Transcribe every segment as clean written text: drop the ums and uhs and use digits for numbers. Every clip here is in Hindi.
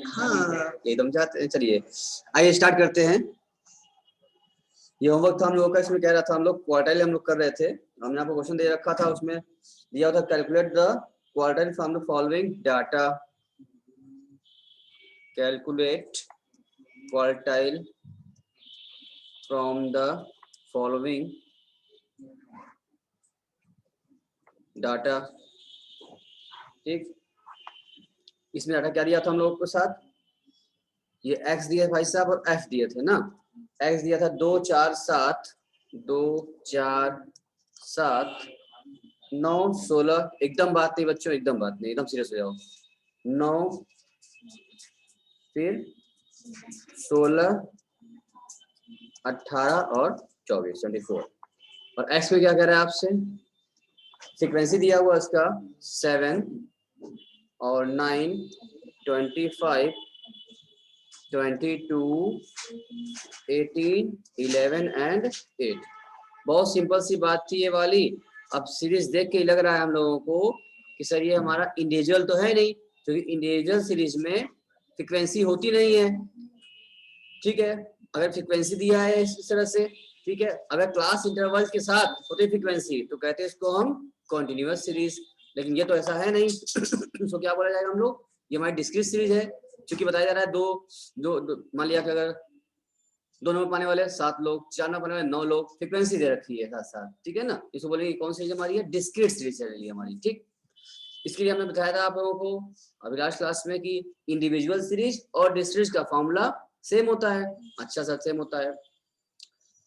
हाँ एकदम जाते हैं। चलिए आइए स्टार्ट करते हैं। ये होमवर्क था हम लोगों का, इसमें कह रहा था हम लोग क्वार्टाइल हम लोग कर रहे थे। हमने आपको क्वेश्चन दे रखा था, उसमें दिया था calculate the quartile from the following data. Calculate quartile from the following data. ठीक, इसमें डाटा क्या दिया था हम लोगों के साथ, ये x दिए भाई साहब और f दिए थे ना। x दिया था 2 4 7 2 4 7 9 16। एकदम बात नहीं बच्चों, एकदम बात नहीं, एकदम सीरियस हो जाओ। 9 फिर 16 18 और 24 24। और x में क्या कह रहा है आपसे, फ्रीक्वेंसी दिया हुआ इसका 7 और 9 25 22 18 11 एंड 8। बहुत सिंपल सी बात थी ये वाली। अब सीरीज देख के ही लग रहा है हम लोगों को कि सर ये हमारा इंडिविजुअल तो है नहीं, क्योंकि इंडिविजुअल सीरीज में फ्रीक्वेंसी होती नहीं है। ठीक है, अगर फ्रीक्वेंसी दिया है इस तरह से, ठीक है, अगर क्लास इंटरवल के साथ होती फ्रीक्वेंसी तो कहते हैं इसको हम कॉन्टिन्यूअस सीरीज। लेकिन ये तो ऐसा है नहीं। इसको क्या बोला जाएगा हम लोग, ये हमारी डिस्क्रीट सीरीज है, क्योंकि बताया जा रहा है दो मान लिया कि अगर 2 नंबर पाने वाले 7 लोग, 4 नंबर पाने वाले 9 लोग, फ्रीक्वेंसी दे रखी है साथ साथ। ठीक है ना, इसको बोलेंगे कौन सी हमारी है, डिस्क्रीट सीरीज है हमारी। ठीक, इसके लिए हमने बताया था आप लोगों को अभी लास्ट क्लास में कि इंडिविजुअल सीरीज और डिस्क्रीट का फॉर्मूला सेम होता है। अच्छा सर सेम होता है।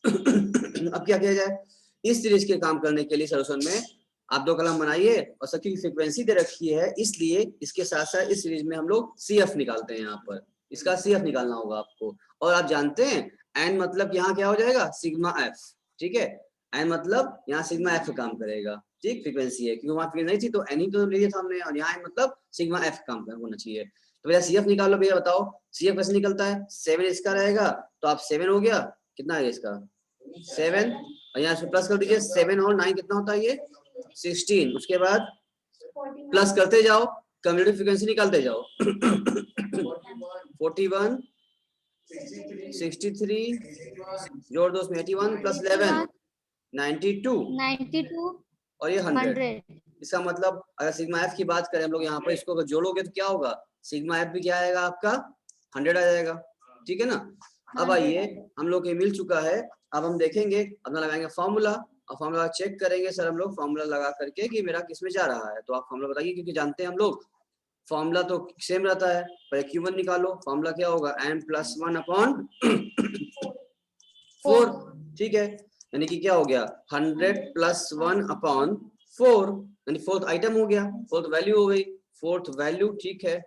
अब क्या किया जाए, इस सीरीज के काम करने के लिए सोल्यूशन में आप 2 कॉलम बनाइए और सबकी फ्रीक्वेंसी दे रखी है, इसलिए इसके साथ साथ इस सीरीज में हम लोग CF निकालते हैं। यहाँ पर इसका CF निकालना होगा आपको। और आप जानते हैं n मतलब यहाँ क्या हो जाएगा, सिग्मा f। ठीक है, n मतलब यहाँ सिग्मा f काम करेगा। ठीक, फ्रीक्वेंसी है, क्योंकि वहां फ्रीक्वेंसी नहीं थी तो n ही तो लिया था हमने, और यहाँ n मतलब सिग्मा f काम होना चाहिए। तो भैया CF निकालो भैया, बताओ CF कैसे निकलता है। 7 इसका रहेगा तो आप 7 हो गया, कितना है इसका 7, और यहाँ से प्लस कर दीजिए 7 और 9 कितना होता है ये 16। उसके बाद प्लस करते जाओ, कम्युनिटी फ्रीक्वेंसी निकालते जाओ। 41 63 जोड़ दो उसमें 81 प्लस 11 92 और ये 100। इसका मतलब अगर सिग्मा एफ की बात करें हम लोग यहाँ पर, इसको अगर जोड़ोगे तो क्या होगा, सिग्मा एफ भी क्या आएगा आपका 100 आ जाएगा। ठीक है ना। अब आइए हम लोग ये मिल चुका है, अब हम देखेंगे, अपना लगाएंगे फॉर्मूला और फॉर्मूला चेक करेंगे सर हम लोग फॉर्मूला लगा करके कि मेरा किस में जा रहा है। तो आप फॉर्मूला बताइए, क्योंकि जानते हैं हम लोग फॉर्मूला तो सेम रहता है। पहले Q1 निकालो, फॉर्मूला क्या होगा n+1/4। ठीक है, यानी कि क्या हो गया 100+1/4, यानी फोर्थ आइटम हो गया, फोर्थ वैल्यू हो गई, फोर्थ वैल्यू। ठीक है,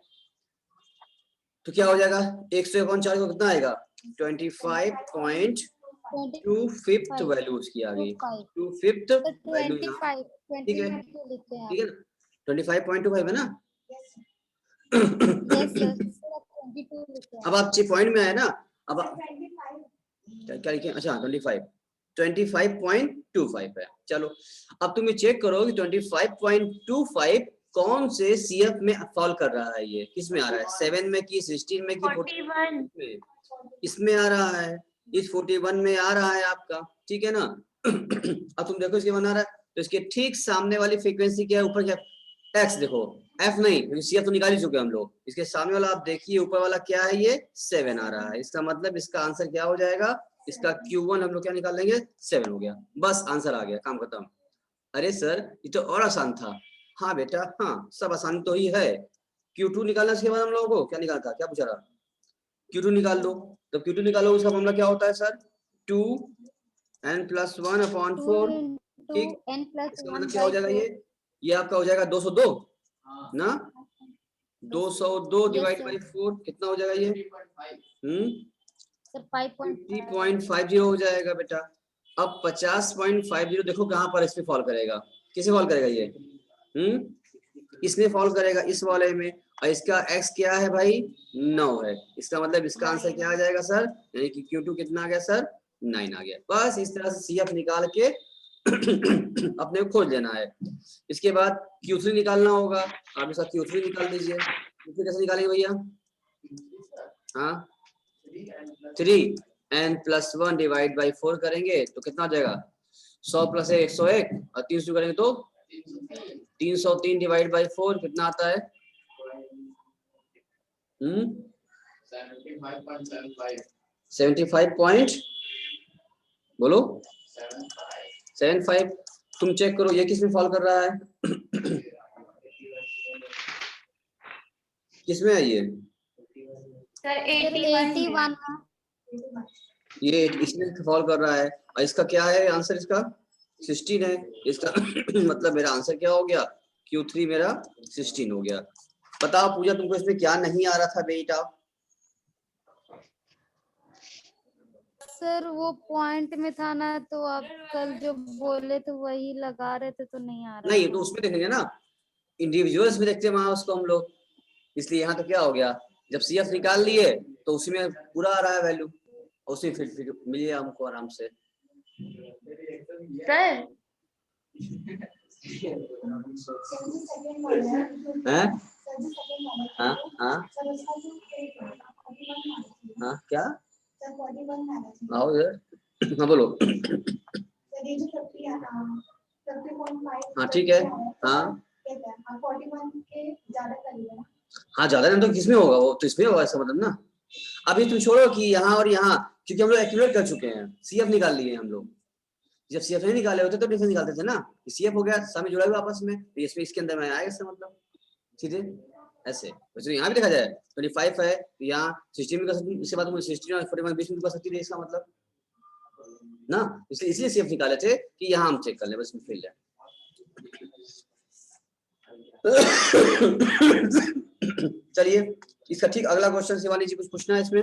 तो क्या हो जाएगा 100/4 को कितना आएगा 25.25 वैल्यू उसकी आ गई, 25 वैल्यू। ठीक है, ठीक है ना, 25.25 है ना। अब आप पॉइंट में आए ना, अब क्या लिखे, अच्छा 25.25 है। चलो अब तुम ये चेक करो कि 25.25 कौन से CF में फॉल कर रहा है, ये किस में आ रहा है, 7 में कि 16 में कि 41 में, इसमें आ रहा है, इस 41 में आ रहा है आपका। ठीक है ना। अब तुम देखो इसके बना रहा है तो इसके ठीक सामने वाली फ्रीक्वेंसी क्या है, ऊपर क्या x देखो, f नहीं क्योंकि CF तो निकाल ही चुके हम लोग। इसके सामने वाला आप देखिए ऊपर वाला क्या है, ये 7 आ रहा है। इसका मतलब इसका आंसर क्या हो जाएगा, इसका Q1 हम लोग क्या निकाल लेंगे 7 हो गया, बस आंसर आ गया, काम खत्म। अरे सर ये तो और आसान था। हाँ बेटा हाँ, सब आसान तो ही है। Q2 निकालना, इसके बाद हम लोगों को क्या निकालता, क्या पूछा रहा, Q2 निकाल लो। तो Q2 निकालो, उसका मामला क्या होता है सर 2n+1/4। ठीक, इसका मतलब क्या हो जाएगा, ये आपका हो जाएगा 202 ना, 202 डिवाइड बाई 4 कितना हो जाएगा ये 50.50 हो जाएगा बेटा। अब 50.50 देखो कहां पर इस पे फॉल करेगा, किसे फॉल करेगा ये इसमें फॉल करेगा, इस वाले में। और इसका x क्या है भाई 9 है। इसका मतलब इसका आंसर क्या आ जाएगा सर, यानी कि Q2 कितना आ गया सर 9 आ गया। बस इस तरह से CF निकाल के अपने को खोज लेना है। इसके बाद Q3 निकालना होगा, आप इसका Q3 निकाल दीजिए। फिर कैसे निकालेंगे भैया? हाँ 3n+1 डिवाइड बाई 4 करेंगे तो कितना आ जाएगा? 100 + 1 101 और 300 करेंगे तो 303 डिवाइड बाई 4 कितना आता है? 75 पॉइंट बोलो 75। तुम चेक करो ये किसमें फॉल कर रहा है? किसमें है ये? सर 81 ये इसमें फॉल कर रहा है और इसका क्या है आंसर? इसका 16 है इसका। मतलब मेरा आंसर क्या हो गया? Q3 मेरा 16 हो गया। बताओ पूजा तुमको इसमें क्या नहीं आ रहा था बेटा? सर वो पॉइंट में था ना, तो आप कल जो बोले थे वही लगा रहे थे तो नहीं आ रहा। नहीं तो उसमें देखेंगे ना, इंडिविजुअल्स में देखते हैं वहां उसको हम लोग, इसलिए यहाँ तो क्या हो गया, जब CF निकाल लिए तो उसी में पूरा आ रहा है वैल्यू, उसी फिर मिल गया हमको आराम से। सर हैं? हाँ हाँ हाँ क्या? आओ इधर। हाँ बोलो। हाँ ठीक है। हाँ हाँ ज्यादा नहीं तो किसमें होगा? वो तो इसमें होगा ऐसा मतलब ना। अभी तुम छोड़ो कि यहाँ और यहाँ, क्योंकि हम लोग एक्यूमुलेट कर चुके हैं, CF निकाल लिए हम लोग। जब CF नहीं निकाले होते तो डिफरेंस निकालते थे ना। CF हो गया, सामने जुड़ा हुआ आपस में, तो इसमें इसके अंदर में आएगा इसका मतलब सीधे ऐसे। वैसे यहाँ भी देखा जाए 25 है तो यहाँ 16 में कर सकती, इसके बाद 16 और 41 बीच में कर सकती है इसका मतलब ना। इसलिए CF निकाले थे कि यहाँ हम चेक कर ले, बस इसमें फेल है। चलिए इसका ठीक अगला क्वेश्चन शिवानी जी कुछ पूछना है इसमें?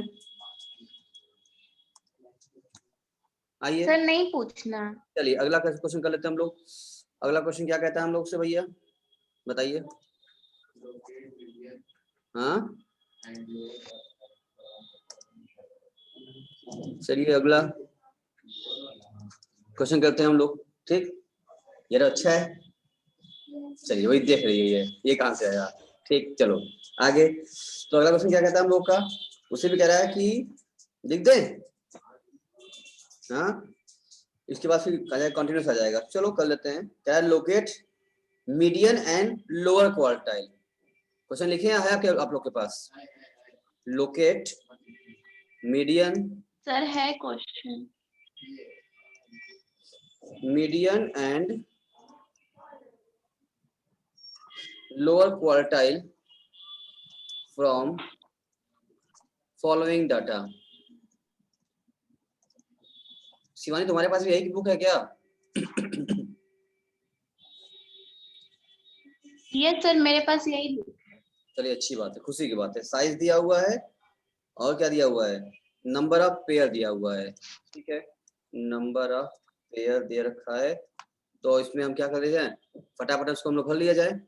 आइए सर नहीं पूछना। चलिए अगला क्वेश्चन कर लेते हैं हम लोग। अगला क्वेश्चन क्या कहता है हम लोग से भैया बताइए? हाँ चलिए अगला क्वेश्चन करते हैं हम लोग। ठीक ये अच्छा है, चलिए वही देख रही है ये कहाँ से आया। ठीक चलो आगे। तो अगला क्वेश्चन क्या कहता है हम लोग का? उसे भी कह रहा है कि लिख दे। हाँ इसके बाद फिर कंटिन्यूस आ जाएगा। चलो कर लेते हैं। क्या है? Locate median and lower quartile. Question लिखे है आप लोग के पास? लोकेट मीडियन सर है question. Median and lower quartile from following data. Shivani तुम्हारे पास भी यही बुक है क्या? यस सर मेरे पास यही। चलिए अच्छी बात है, खुशी की बात है। साइज दिया हुआ है और क्या दिया हुआ है? नंबर ऑफ पेयर दिया हुआ है। ठीक है नंबर ऑफ पेयर दे रखा है, तो इसमें हम क्या कर रहे हैं? फटाफट उसको हम लोग भर लिया जाए।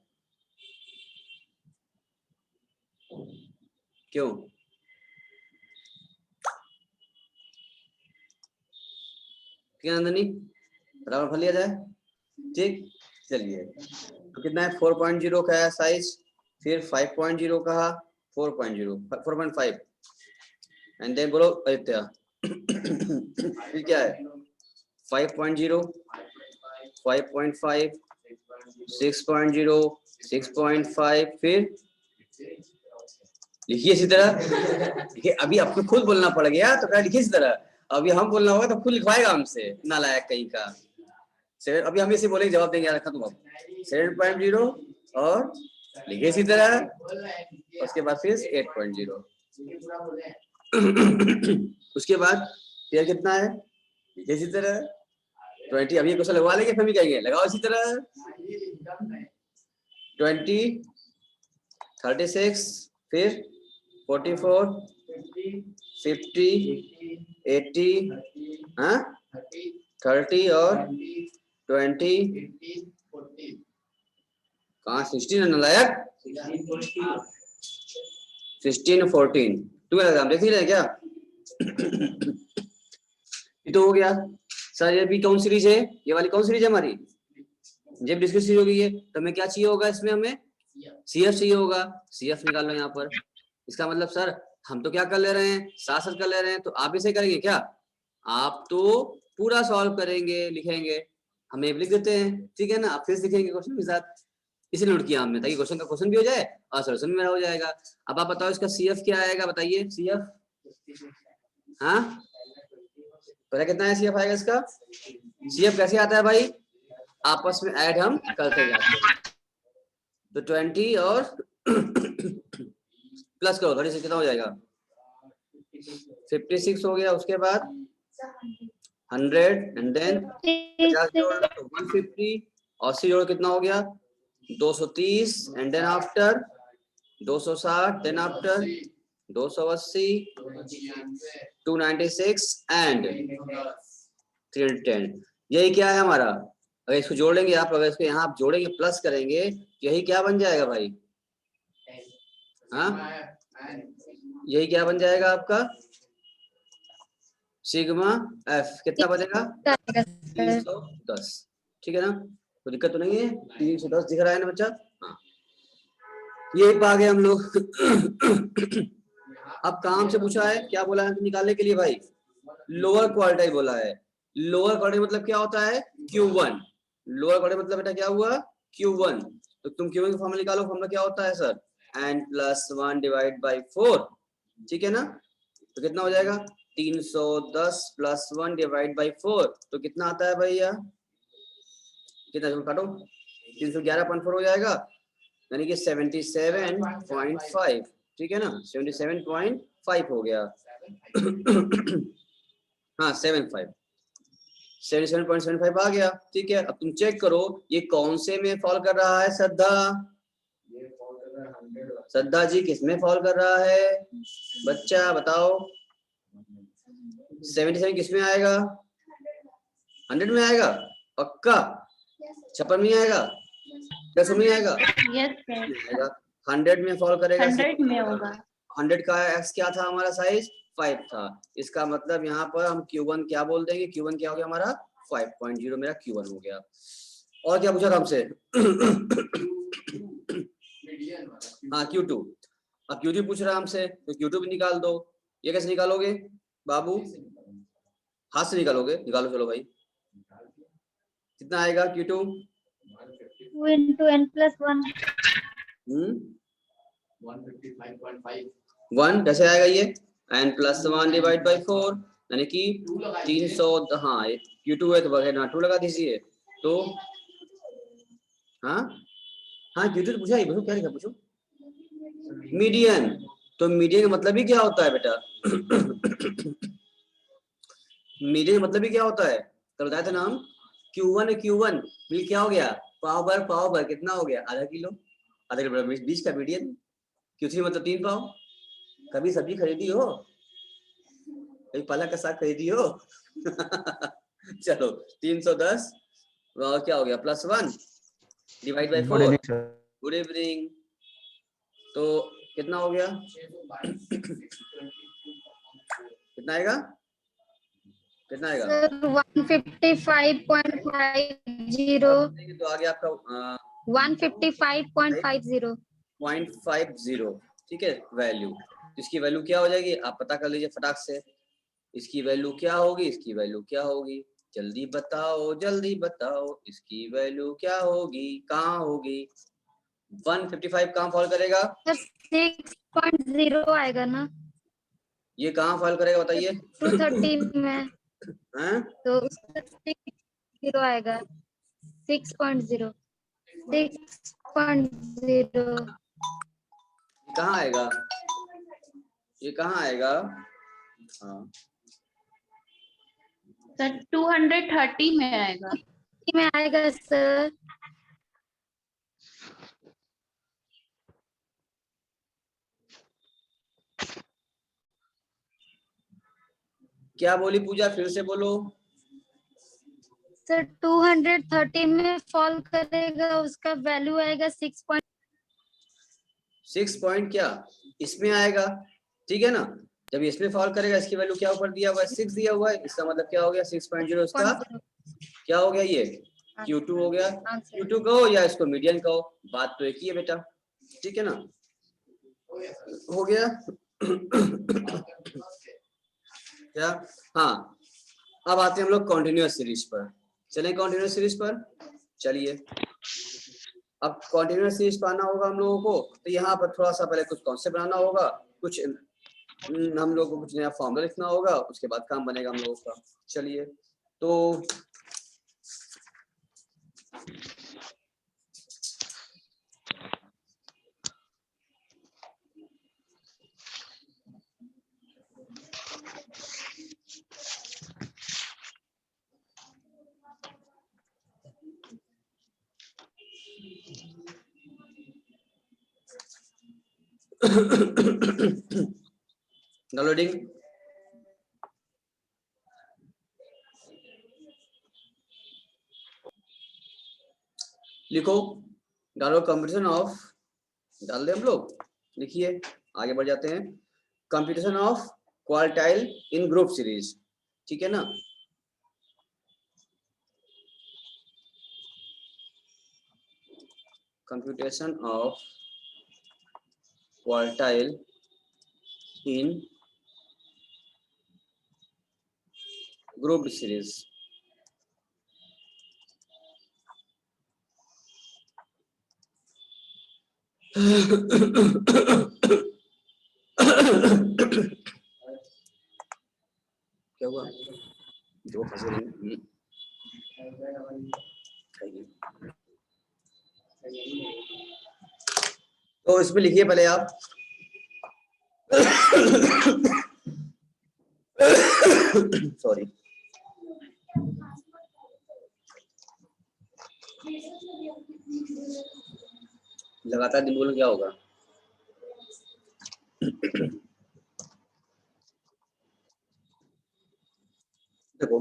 क्यों? क्या नंदनी फटाफट भर लिया जाए। ठीक चलिए तो कितना है? 4.0 का है साइज, फिर 5.0 कहा, 4.0 4.5 एंड देन बोलो आदित्य। फिर क्या है? 5.0 5.5 6.0 6.5 फिर लिखिए इसी तरह। देखिए अभी आपको खुद बोलना पड़ गया तो क्या लिखिए इसी तरह। अभी हम बोलना होगा तो खुद लिखवाएगा हमसे, नालायक कहीं का। अभी हम इसे बोलेंगे जवाब देंगे यार खत्म। अब 7.0 और लिखिए इसी तरह, उसके बाद फिर 8.0। उसके बाद फिर कितना है? लिखिए इसी तरह 20। अभी क्वेश्चन लगवा लेंगे फिर भी कहेंगे लगाओ इसी तरह 20 36 फिर 44 50 80 हाँ 30 और 20 कहाँ 16 नालायक 16 14 तुम्हें लगा हम देख नहीं रहे क्या? ये तो हो गया सर। ये भी कौन सीरीज है? ये वाली कौन सीरीज है हमारी? जब डिस्कस सीरीज हो गई है तो हमें क्या चाहिए होगा इसमें? हमें CF चाहिए होगा, CF निकाल लो यहाँ पर। इसका मतलब सर हम तो क्या कर ले रहे हैं, साथ साथ कर ले रहे हैं, तो आप इसे करेंगे क्या, आप तो पूरा सॉल्व करेंगे, लिखेंगे, हम ये लिख देते हैं, ठीक है ना, आप फिर लिखेंगे क्वेश्चन के साथ, इसीलिए नोट किया हमने, ताकि क्वेश्चन का क्वेश्चन भी हो जाए और सोल्यूशन भी मेरा हो जाएगा। अब आप बताओ इसका CF क्या आएगा, बताइए CF। हाँ पता कितना है CF आएगा इसका, CF कैसे आता है भाई, आपस में ऐड हम करते जाते हैं, तो 20 और प्लस करो 36 कितना हो जाएगा, 56 हो गया, उसके बाद 100 एंड देन 50 जोड़ लो तो 150, 80 जोड़ कितना हो गया 230 and then after 260, then after 280, 296 and 310। यही क्या है हमारा, अगर इसको जोड़ लेंगे आप, अगर इसको यहाँ आप जोड़ेंगे प्लस करेंगे, यही क्या बन जाएगा भाई, हाँ यही क्या बन जाएगा आपका सिग्मा एफ, कितना बनेगा 310, ठीक है ना, कोई दिक्कत तो नहीं है, 310 दिख रहा है ना बच्चा, हाँ यही पा गए हम लोग। अब काम से पूछा है, क्या बोला है निकालने के लिए भाई, लोअर क्वार्टाइल बोला है, लोअर क्वार्टाइल मतलब क्या होता है Q1, लोअर क्वार्टाइल मतलब बेटा क्या हुआ Q1, तो तुम Q1 का फॉर्मूला निकालो, फॉर्मूला क्या होता है सर n+1 डिवाइड बाई 4, ठीक है ना, तो कितना हो जाएगा 310 + 1 डिवाइड बाई 4, तो कितना आता है भैया, कितना काटो 311.4 हो जाएगा, यानी कि 77.5, ठीक है ना 77.5 हो गया। हाँ 77.75 आ गया, ठीक है। अब तुम चेक करो ये कौन से में फॉल कर रहा है श्रद्धा, श्रद्धा जी किसमें फॉल कर रहा है बच्चा बताओ, 77 किसमें आएगा, 100 में आएगा पक्का, 56 में आएगा, 10 में आएगा, यस सर 100 में फॉल करेगा, 100 में होगा, 100 का x क्या था हमारा साइज 5 था, इसका मतलब यहाँ पर हम Q1 क्या बोल देंगे, Q1 क्या हो गया हमारा 5.0, मेरा Q1 हो गया। और क्या पूछा था हमसे, हाँ Q2, अब Q2 पूछ रहा है हमसे, तो Q2 भी निकाल दो, ये कैसे निकालोगे बाबू, हाथ से निकालोगे, निकालो चलो भाई, कितना आएगा Q2, 2 into n+1 1 कैसे आएगा ये n+1 डिवाइड बाई 4, यानी कि 300, हाँ Q2 है तो बगैर 2 लगा दीजिए, तो हाँ हाँ Q2 तो पूछा ही, पूछो क्या लिखा पूछो, मीडियन, तो मीडियन का मतलब ही क्या होता है बेटा, मीडियन का मतलब ही क्या होता है, तो बताया था ना हम Q1 मिल क्या हो गया पाव भर कितना हो गया आधा किलो, आधा किलो बीच का मीडियन, Q3 मतलब 3 पाव, कभी सब्जी खरीदी हो, कभी पालक का साग खरीदी हो। चलो 310 और क्या हो गया +1 डिवाइड बाई 4, गुड इवनिंग, तो कितना हो गया, कितना आएगा, कितना आएगा सर 155.50, तो आ गया आपका 155.50 0.50, ठीक है वैल्यू, इसकी वैल्यू क्या हो जाएगी आप पता कर लीजिए फटाक से, इसकी वैल्यू क्या होगी, इसकी वैल्यू क्या होगी, जल्दी बताओ इसकी वैल्यू क्या होगी, कहाँ होगी, 155 कहाँ फॉल करेगा, सर 6.0 आएगा ना, ये कहाँ फॉल करेगा बताइए, 230 में, हैं तो उसका 6.0 आएगा, 6.0 कहाँ आएगा, ये कहाँ आएगा, हाँ सर 230 में आएगा, में आएगा सर, क्या बोली पूजा फिर से बोलो, सर 230 में फॉल करेगा, उसका वैल्यू आएगा 6. 6 पॉइंट क्या इसमें आएगा, ठीक है ना, जब इसमें फॉल करेगा इसकी वैल्यू क्या ऊपर दिया हुआ है 6 दिया हुआ है, इसका मतलब क्या हो गया 6.0, इसका क्या हो गया ये Q2 हो गया, Q2 कहो या इसको मीडियन कहो, बात तो एक ही है बेटा, ठीक है ना, हो गया क्या? हाँ, अब आते हैं हम लोग कॉन्टिन्यूअस सीरीज पर। चलें कॉन्टिन्यूअस सीरीज पर, चलिए। अब कॉन्टिन्यूअस सीरीज पाना होगा हम लोगों को, तो यहाँ पर थोड़ा सा पहले कुछ कॉन्सेप्ट बनाना होगा, कुछ हम लोग को कुछ नया फॉर्मूला लिखना होगा, उसके बाद काम बनेगा हम लोगों का। चलिए, तो डाउनलोडिंग। लिखो, डालो कंपटीशन ऑफ, डाल दे हम लोग, लिखिए, आगे बढ़ जाते हैं। Competition of quartile in group series, ठीक है ना। Computation of quartile in group series. क्या हुआ? जो फंसे रहेंगे। तो इसमें लिखिए पहले आप सॉरी, लगातार दिन बोलो क्या होगा। देखो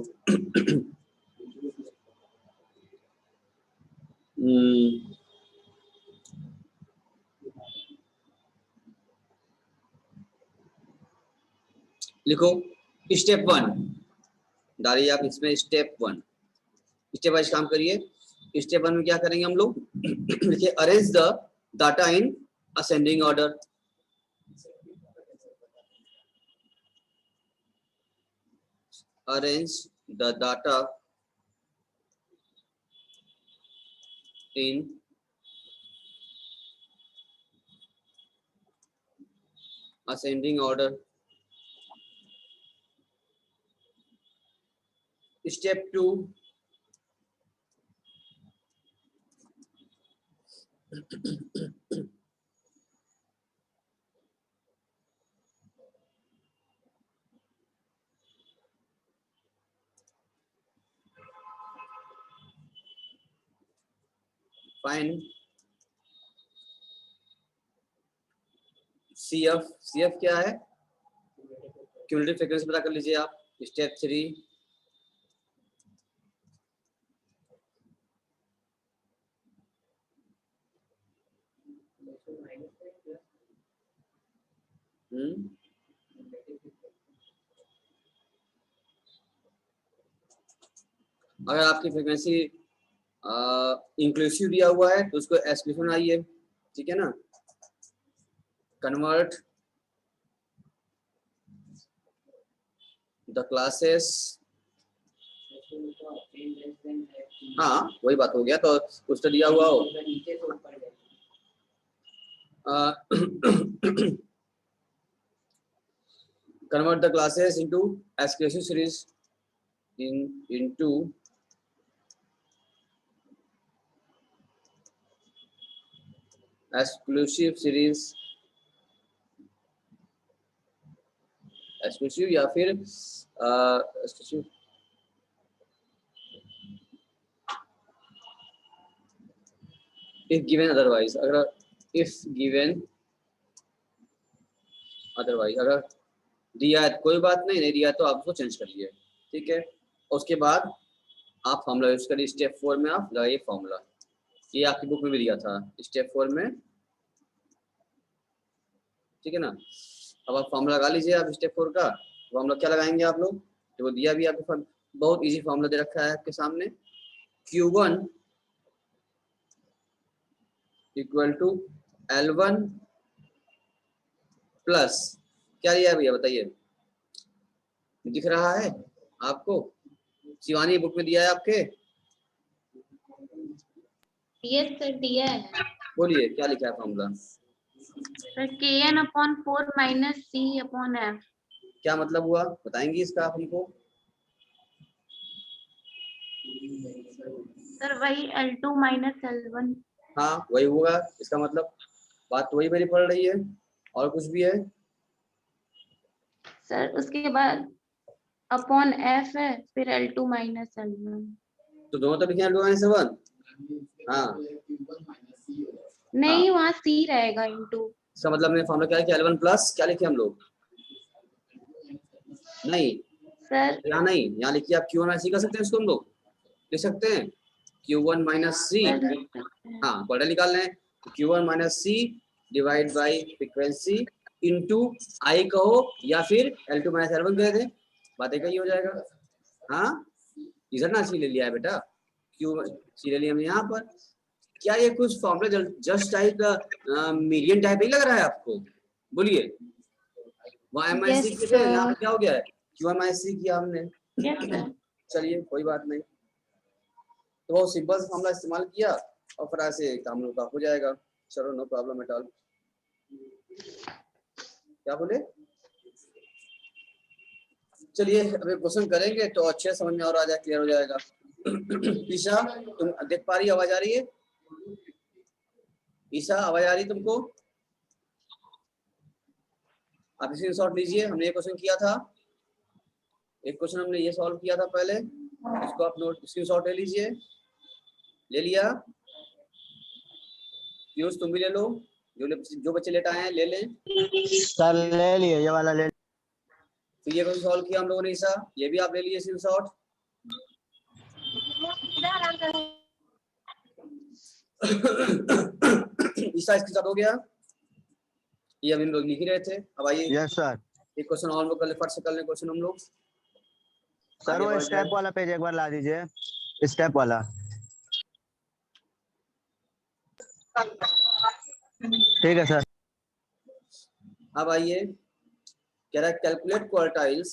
लिखो स्टेप 1, डालिए आप इसमें स्टेप 1, स्टेप वाइज काम करिए। स्टेप 1 में क्या करेंगे हम लोग? देखिए, arrange the data in ascending order. Arrange the data in ascending order. Step 2, find CF। CF क्या है? क्यूमुलेटिव फ्रीक्वेंसी पता कर लीजिए आप। स्टेप 3, अगर आपकी फ्रीक्वेंसी इंक्लूसिव दिया हुआ है तो उसको एक्सक्लूसिव बनाइए, ठीक है ना। कन्वर्ट द क्लासेस, हाँ वही बात हो गया, तो कुछ तो दिया हुआ हो। convert the classes into exclusive series into exclusive series, exclusive या फिर exclusive if given otherwise, अगर if given otherwise, अगर दिया है कोई बात नहीं, नहीं दिया तो आप उसको चेंज करिए, ठीक है। उसके बाद आप फॉर्मूला यूज करिए। स्टेप 4 में आप लगाइए फॉर्मूला, ये आपकी बुक में भी दिया था स्टेप 4 में, ठीक है ना। अब आप फॉर्मूला लगा लीजिए आप स्टेप 4 का। तो हम लोग क्या लगाएंगे आप लोग, तो वो दिया भी आपको बहुत इजी फॉर्मूला दे रखा है आपके सामने। Q1 equal to L1 plus क्या लिया है भैया बताइए, दिख रहा है आपको? शिवानी बुक में दिया है आपके? यस सर दिया है बोलिए क्या लिखा है फॉर्मूला? Sir kn/4 - c/f। क्या मतलब हुआ बताएंगी इसका आप हमको? सर वही L2 - L1। हाँ वही होगा, इसका मतलब बात तो वही मेरी पड़ रही है। और कुछ भी है? सर उसके बाद अपॉन f है, फिर L2 - L1। तो दोनों तो लिखे हैं L2 - L1। हाँ नहीं वहाँ c रहेगा इंटू। इसका मतलब मैंने फॉर्मूला क्या है कि L1 प्लस क्या लिखे हम लोग? नहीं सर यहाँ नहीं, यहाँ लिखिए आप Q1 - C कर सकते हैं, इसको हम लोग लिख सकते हैं Q1 - C। सर लिख सकते हैं। हाँ क्वाड्रेटिक निकालना है तो Q1 - C divide by frequency into I कहो या फिर L2 - L1 कह दें, बात एक ही हो जाएगा। हाँ इधर ना C ले लिया है बेटा, Q C ले लिया हमने यहाँ पर। क्या ये कुछ formula just type median type ही लग रहा है आपको? बोलिए वहाँ MIC Yes, किए थे, यहाँ पे sir. क्या हो गया है QMIC किया हमने। Yes sir. चलिए कोई बात नहीं, तो बहुत सिंपल सा फॉर्मूला इस्तेमाल किया और फिर ऐसे काम लोग का हो जाएगा। चलो नो प्रॉब्लम एट ऑल। क्या बोले? चलिए अभी क्वेश्चन करेंगे तो अच्छे समझ में और आ जाए, क्लियर हो जाएगा। ईशा तुम देख पा रही, आवाज आ रही है? ईशा आवाज आ रही तुमको? आप स्क्रीनशॉट लीजिए, हमने ये क्वेश्चन किया था, एक क्वेश्चन हमने ये सॉल्व किया था पहले, इसको आप नोट स्क्रीनशॉट ले लीजिए। ले लिया? पीयूष तुम भी ले लो, जो बच्चे लेट आए हैं ले लें। सर ले लिए ये वाला ले। तो ये क्वेश्चन सॉल्व किया हम लोगों ने ईशा, ये भी आप ले लीजिए स्क्रीनशॉट। ईशा स्क्रीनशॉट हो गया? ये अभी हम लोग लिख ही रहे थे। अब आइए यस सर। एक क्वेश्चन और लोग कर ले, फट से कर ले क्वेश्चन हम लोग। सर आगे वो बढ़ स्टेप जाए। वाला पेज एक बार ला दीजिए, स्टेप वाला। ठीक है सर। अब आइए कह रहा है calculate quartiles,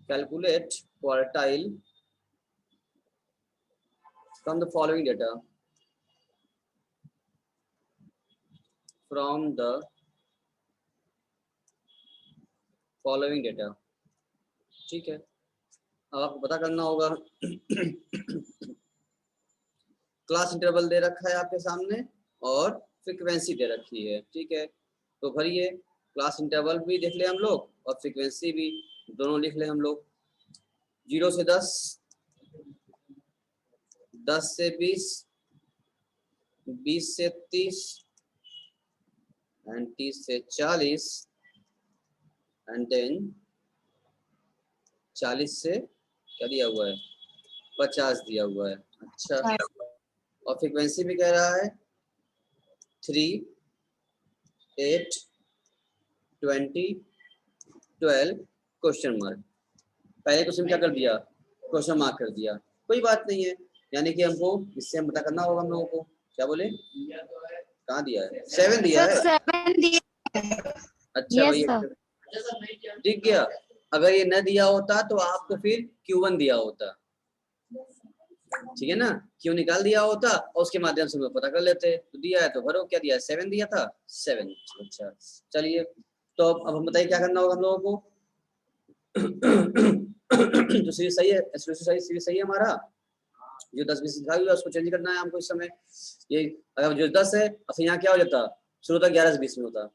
calculate quartile from the following data, from the following data. ठीक है, अब आपको पता करना होगा। क्लास इंटरवल दे रखा है आपके सामने और फ्रीक्वेंसी दे रखी है। ठीक है, तो भरिए क्लास इंटरवल भी देख ले हम लोग और फ्रीक्वेंसी भी, दोनों लिख ले हम लोग। 0 से 10, 10 से 20, 20 से 30 एंड 30 से 40 एंड देन 40 से क्या दिया हुआ है 50 दिया हुआ है। अच्छा, और फ्रीक्वेंसी भी कह रहा है 3, 8, 20, 12 क्वेश्चन मार्क। पहले क्वेश्चन क्या कर दिया, क्वेश्चन मार्क कर दिया, कोई बात नहीं है, यानी कि हमको इससे हम पता करना होगा हम लोगों को। क्या बोले, कहाँ दिया है? 7 दिया है। 7 दिया। अच्छा Yes, भैया sir. ठीक गया। अगर ये न दिया होता तो आपको फिर Q1 दिया होता, ठीक है ना, क्यों निकाल दिया होता और उसके माध्यम से हम लोग पता कर लेते। तो दिया है तो भरो, क्या दिया है 7 दिया था 7। अच्छा चलिए, तो अब हम बताइए क्या करना होगा हम लोगों को। तो सीरीज सही है, सीरीज सही है हमारा, जो 10-20 लिखा हुआ है उसको चेंज करना है हमको इस समय। ये अगर जो 10 है अब यहाँ क्या हो जाता, शुरू होता 11 से 20 में होता,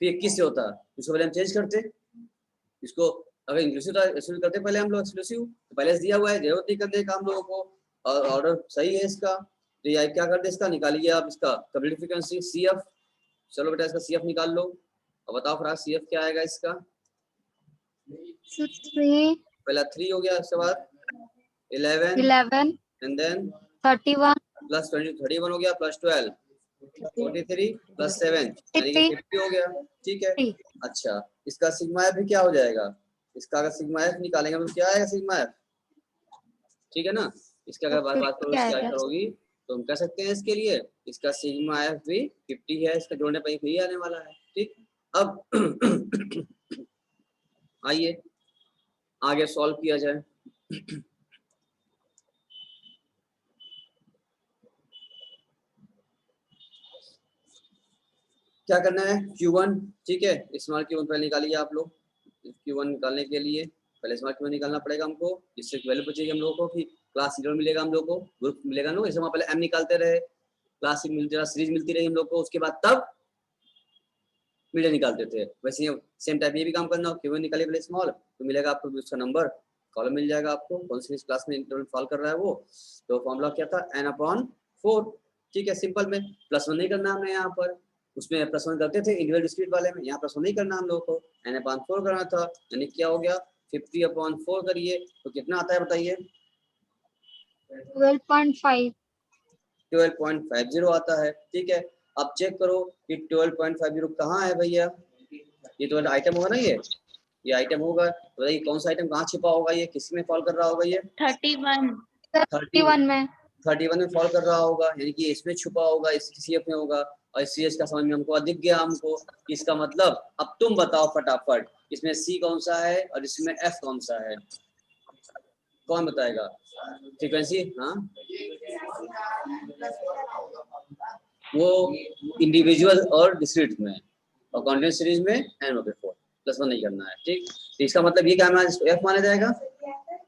फिर 21 से होता, इसको पहले हम चेंज करते। इसको अगर इंक्लूसिव करते पहले हम लोग एक्सक्लूसिव, तो पहले से दिया हुआ है, जरूरत नहीं करने का हम लोगों को, और ऑर्डर सही है इसका। तो ये क्या कर दे, इसका निकालिए आप, इसका कंप्लीट फ्रीक्वेंसी CF। चलो बेटा इसका CF निकाल लो, अब बताओ फिर CF क्या आएगा इसका। 3, पहला 3 हो गया, उसके बाद 11 11, एंड देन 31, प्लस 20 31 हो गया, प्लस 12 43 प्लस 7 यानी कि 50 हो गया। ठीक है, अच्छा इसका सिग्मा एफ भी क्या हो जाएगा, इसका अगर सिग्मा एफ निकालेंगे तो क्या आएगा सिग्मा एफ, ठीक है ना। इसका अगर बात करोगे, इसकी बात करोगी तो तो हम कह सकते हैं इसके लिए इसका सिग्मा एफ भी 50 है, इसका जोड़ने पर ही आने वाला है। ठीक, अब आइए आगे सॉल्व किया जाए। क्या करना है, Q1, ठीक है, स्मॉल Q1 पहले निकालिए आप लोग। Q1 निकालने के लिए पहले स्मॉल Q1 निकालना पड़ेगा हमको, जिससे वैल्यू पूछेगी हम लोगों को कि क्लास ज़ीरो मिलेगा, हम लोग को ग्रुप मिलेगा ना, जैसे वहाँ पहले M निकालते रहे, क्लास मिलती रहा, सीरीज मिलती रही हम लोग को, उसके बाद तब मीडियन निकालते थे। वैसे सेम टाइप ये भी काम करना हो, Q1 निकालिए पहले स्मॉल, तो मिलेगा आपको उसका नंबर, कॉलम मिल जाएगा आपको, कौन सी क्लास में इंटरवल फॉल कर रहा है वो। तो फॉर्मूला क्या था, n/4, ठीक है, सिंपल में +1 नहीं करना हमने यहाँ पर, उसमें +1 करते थे इंडिविजुअल डिस्क्रीट वाले में, यहाँ +1 नहीं करना हम लोग को, n/4 करना था, यानी क्या हो गया 50/4 करिए तो कितना आता है बताइए, 12.5। 12.50 आता है। ठीक है, अब चेक करो कि 12.50 कहाँ है भैया, ये तो आइटम होगा ना, ये आइटम होगा, बताइए कौन सा आइटम कहाँ छिपा होगा, ये किस में फॉल कर रहा होगा, ये 31 31 में 31 में फॉल कर रहा होगा, यानी कि इसमें छुपा होगा, इस CF में होगा, और CH का समझ में हमको दिख गया हमको, इसका मतलब अब तुम बताओ फटाफट इसमें C कौन सा है और इसमें F कौन सा है, कौन बताएगा फ्रीक्वेंसी। हाँ, वो इंडिविजुअल और डिस्क्रीट में, और कॉन्टिन्यूअस सीरीज में n/4 +1 नहीं करना है। ठीक, तो इसका मतलब ये क्या हमारा इसको F माना जाएगा,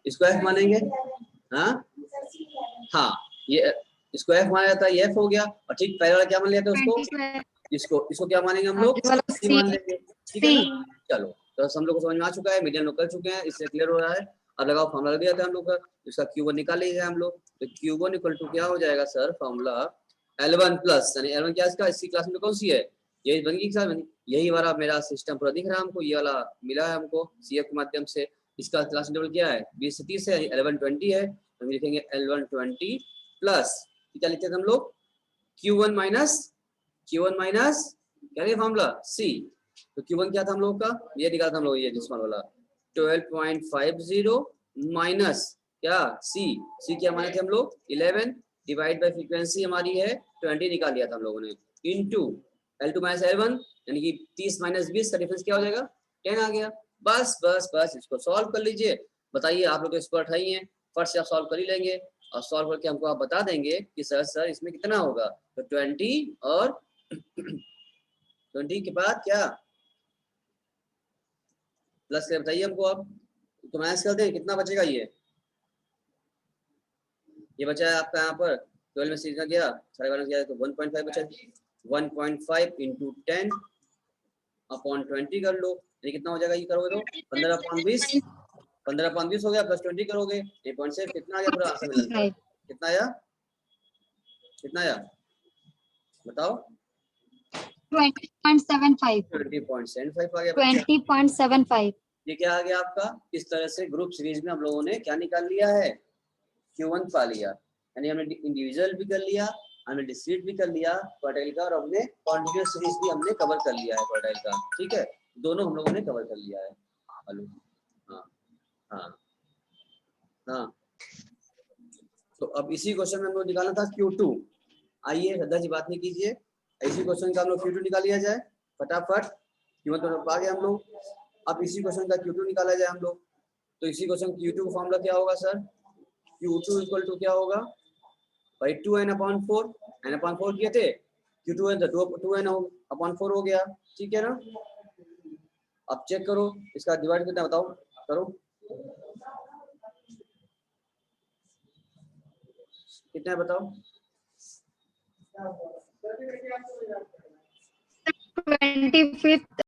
इसको F मानेंगे। हाँ, ये इसको F माना जाता है, ये F हो गया, और ठीक पहले वाला क्या मान लिया था उसको, इसको क्या मानेंगे हम लोग, C मान लेंगे। ठीक है ना, चलो तो हम लोग को समझ में आ चुका है, मीडियन लोग कर चुके हैं, इससे क्लियर हो रहा है। अब लगाओ फॉर्मूला लग गया था हम लोग का, इसका Q1 निकाल लीजिए हम लोग, तो Q1 = क्या हो जाएगा सर, फॉर्मूला L1 प्लस, यानी L1 क्या इसका, इसी क्लास में कौन सी है, यही बनेगी क्लास बनी, यही वाला मेरा सिस्टम पूरा दिख रहा है हमको, ये वाला मिला है हमको CF के माध्यम से। इसका क्लास इंटरवल क्या है, 20 से 30 है, 11-20 है, हम लिखेंगे L120 प्लस क्या लिखते थे हम लोग, Q1 माइनस क्या है फॉर्मूला C, तो Q1 क्या था हम लोग का, ये निकाला था हम लोग, ये डिस्काउंट वाला 12.50 माइनस क्या C क्या माने थे हम लोग 11 डिवाइड बाय फ्रीक्वेंसी हमारी है 20 निकाल लिया था हम लोगों ने, इनटू L2 माइनस L1, यानी कि 30 माइनस 20 का डिफरेंस क्या हो जाएगा 10 आ गया। बस बस बस इसको सॉल्व कर लीजिए, बताइए आप लोग एक्सपर्ट है ही हैं, फर्स्ट से आप सॉल्व कर ही लेंगे, और सॉल्व करके हमको आप बता देंगे कि सर इसमें कितना होगा, तो 20 और 20 के बाद क्या प्लस के बताइए हमको, अब तो माइनस कर दें, कितना बचेगा, ये बचा है आपका यहाँ पर 12 में सीखा गया 12.5 गया तो 1.5 बचा, 1.5 इंटू 10/20 कर लो, ये कितना हो जाएगा, ये करोगे तो 15/20 हो गया, प्लस 20 करोगे 8.6, कितना आ गया पूरा आंसर मिलता है, कितना आया बताओ, 20.75 20.75 आ गया, 20.75। ये क्या आ गया आपका, इस तरह से ग्रुप सीरीज में हम लोगों ने क्या निकाल लिया है, Q1 पा लिया, यानी हमने इंडिविजुअल भी कर लिया, हमने डिस्क्रीट भी कर लिया क्वार्टाइल का, और हमने कॉन्टिन्यूअस सीरीज भी हमने कवर कर लिया है क्वार्टाइल का। ठीक है, दोनों हम लोगों ने कवर कर लिया है। हेलो, हाँ हाँ हाँ, तो अब इसी क्वेश्चन में हम लोग निकालना था Q2। आइए श्रद्धा जी बात नहीं कीजिए, इसी क्वेश्चन का हम लोग Q2 निकाल लिया जाए फटाफट, Q1 तो पा गए हम लोग, अब इसी क्वेश्चन का Q2 निकाला जाए हम लोग। तो इसी क्वेश्चन Q2 का फॉर्मूला क्या होगा सर, Q2 = क्या होगा भाई 2n/4, n/4 किए थे, Q2 है तो 2n/4 हो गया। ठीक है ना, अब चेक करो इसका डिवाइड कितना बताओ, करो कितना है बताओ, 25